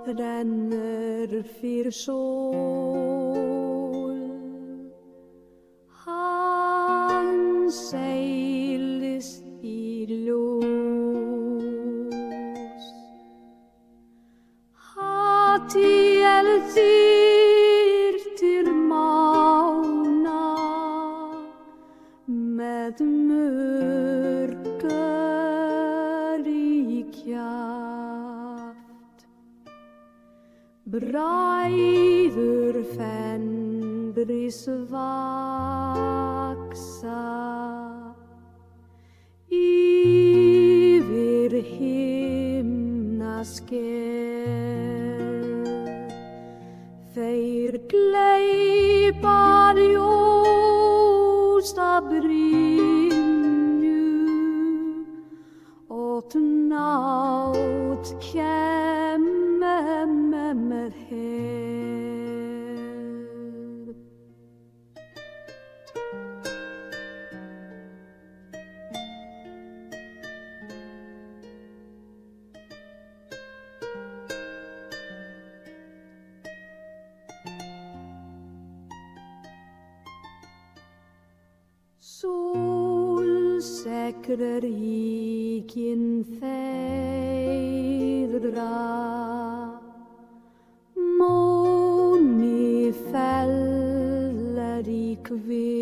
rennur fyrir sól. Hann seilist í ljós. Hatiel þyrtir mána með mörgör í kjaft. Bræður fenris vaksa yfir himnaskel. Þeir gleypa ljósta brynju og nátt kemme með hel. Sólsekrar ríkin þeirra, móni fellar í kvið.